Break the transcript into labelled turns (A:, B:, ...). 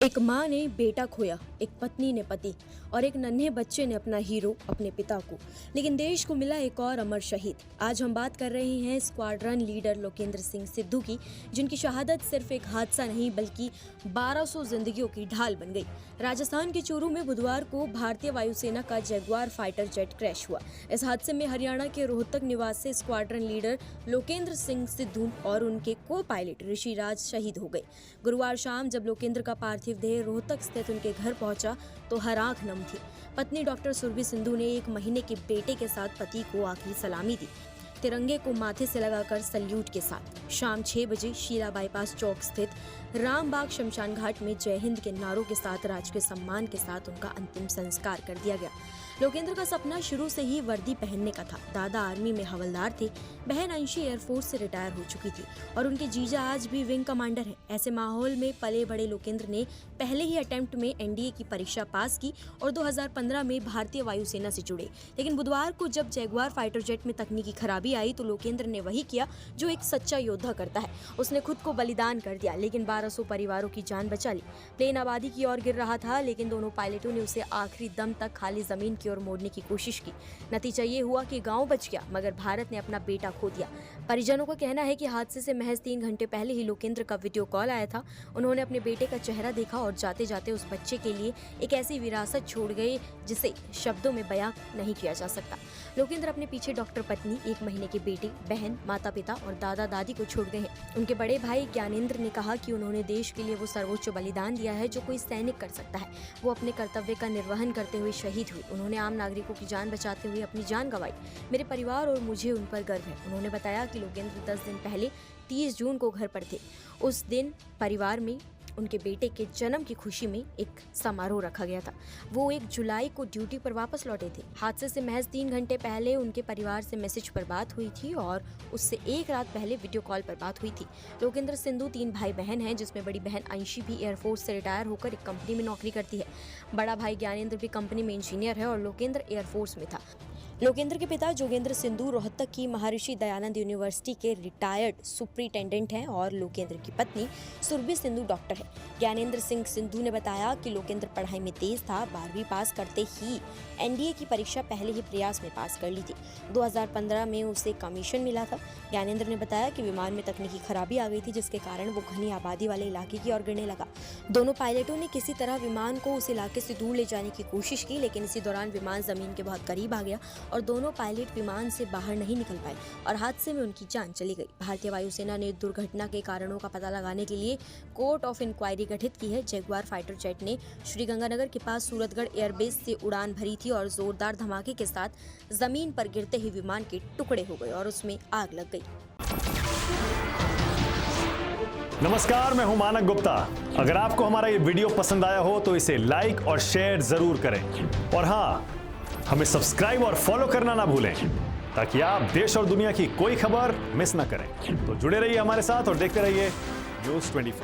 A: एक माँ ने बेटा खोया, एक पत्नी ने पति और एक नन्हे बच्चे ने अपना हीरो अपने पिता को। लेकिन देश को मिला एक और अमर शहीद। आज हम बात कर रहे हैं स्क्वाड्रन लीडर लोकेंद्र सिंह सिद्धू की, जिनकी शहादत सिर्फ एक हादसा नहीं बल्कि 1200 जिंदगियों की ढाल बन गई। राजस्थान के चूरू में बुधवार को भारतीय वायुसेना का जगुआर फाइटर जेट क्रैश हुआ। इस हादसे में हरियाणा के रोहतक निवासी स्क्वाड्रन लीडर लोकेंद्र सिंह सिद्धू और उनके को पायलट ऋषिराज शहीद हो गए। गुरुवार शाम जब लोकेंद्र का पार्थिव देह रोहतक स्थित उनके घर पहुंचा तो हर आंख नम थी। पत्नी डॉक्टर सुरभि सिंधु ने 1 महीने के बेटे के साथ पति को आखिरी सलामी दी, तिरंगे को माथे से लगाकर सल्यूट के साथ। शाम 6 बजे शीला बाईपास चौक स्थित रामबाग शमशान घाट में जय हिंद के नारों के साथ राजकीय सम्मान के साथ उनका अंतिम संस्कार कर दिया गया। लोकेंद्र का सपना शुरू से ही वर्दी पहनने का था। दादा आर्मी में हवलदार थे, बहन अंशी एयरफोर्स से रिटायर हो चुकी थी और उनके जीजा आज भी विंग कमांडर हैं। ऐसे माहौल में पले बड़े लोकेंद्र ने पहले ही अटेम्प्ट में एनडीए की परीक्षा पास की और 2015 में भारतीय वायुसेना से जुड़े। लेकिन बुधवार को जब जगुआर फाइटर जेट में तकनीकी खराबी आई तो लोकेंद्र ने वही किया जो एक सच्चा योद्धा करता है। उसने खुद को बलिदान कर दिया, लेकिन 1200 परिवारों की जान बचा ली। प्लेन आबादी की ओर गिर रहा था, लेकिन दोनों पायलटों ने उसे आखिरी दम तक खाली जमीन की ओर मोड़ने की कोशिश की। नतीजा ये हुआ कि गांव बच गया, मगर भारत ने अपना बेटा खो दिया। परिजनों का कहना है कि हादसे से महज 3 घंटे पहले ही लोकेंद्र का वीडियो कॉल आया था। उन्होंने अपने बेटे का चेहरा देखा और जाते जाते उस बच्चे के लिए एक ऐसी विरासत छोड़ गए जिसे शब्दों में बयां नहीं किया जा सकता। लोकेंद्र अपने पीछे डॉक्टर पत्नी, 1 महीने के बेटे, बहन, माता पिता और दादा दादी को छोड़ गए हैं। उनके बड़े भाई ज्ञानेंद्र ने कहा कि उन्होंने देश के लिए वो सर्वोच्च बलिदान दिया है जो कोई सैनिक कर सकता है। वो अपने कर्तव्य का निर्वहन करते हुए शहीद हुए। उन्होंने आम नागरिकों की जान बचाते हुए अपनी जान गंवाई। मेरे परिवार और मुझे उन पर गर्व है। उन्होंने बताया कि लोकेंद्र 10 दिन पहले 30 जून को घर पर थे। उस दिन परिवार में उनके बेटे के जन्म की खुशी में एक समारोह रखा गया था। वो 1 जुलाई को ड्यूटी पर वापस लौटे थे। हादसे से महज 3 घंटे पहले उनके परिवार से मैसेज पर बात हुई थी और उससे 1 रात पहले वीडियो कॉल पर बात हुई थी। लोकेंद्र सिंधु 3 भाई बहन हैं, जिसमें बड़ी बहन अंशी भी एयरफोर्स से रिटायर होकर एक कंपनी में नौकरी करती है। बड़ा भाई ज्ञानेंद्र भी कंपनी में इंजीनियर है और लोकेंद्र एयरफोर्स में था। लोकेंद्र के पिता जोगेंद्र सिंधु रोहतक की महर्षि दयानंद यूनिवर्सिटी के रिटायर्ड सुपरिटेंडेंट हैं और लोकेंद्र की पत्नी सुरभि सिंधु डॉक्टर है। ज्ञानेंद्र सिंह सिंधु ने बताया कि लोकेंद्र पढ़ाई में तेज था। 12वीं पास करते ही एनडीए की परीक्षा पहले ही प्रयास में पास कर ली थी। 2015 में उसे कमीशन मिला था। ज्ञानेंद्र ने बताया कि विमान में तकनीकी खराबी आ गई थी, जिसके कारण वो घनी आबादी वाले इलाके की ओर गिरने लगा। दोनों पायलटों ने किसी तरह विमान को उस इलाके से दूर ले जाने की कोशिश की, लेकिन इसी दौरान विमान जमीन के बहुत करीब आ गया और दोनों पायलट विमान से बाहर नहीं निकल पाए और हादसे में उनकी जान चली गई। भारतीय वायुसेना ने दुर्घटना के कारणों का पता लगाने के लिए कोर्ट ऑफ इंक्वायरी गठित की है। जगुआर फाइटर जेट ने श्रीगंगानगर के पास सूरतगढ़ एयरबेस से उड़ान भरी थी और जोरदार धमाके के साथ जमीन पर गिरते ही विमान के टुकड़े हो गए और उसमें आग लग गई।
B: नमस्कार, मैं हूं मानक गुप्ता। अगर आपको हमारा ये वीडियो पसंद आया हो तो इसे लाइक और शेयर जरूर करें और हाँ, हमें सब्सक्राइब और फॉलो करना ना भूलें ताकि आप देश और दुनिया की कोई खबर मिस ना करें। तो जुड़े रहिए हमारे साथ और देखते रहिए न्यूज़ 24।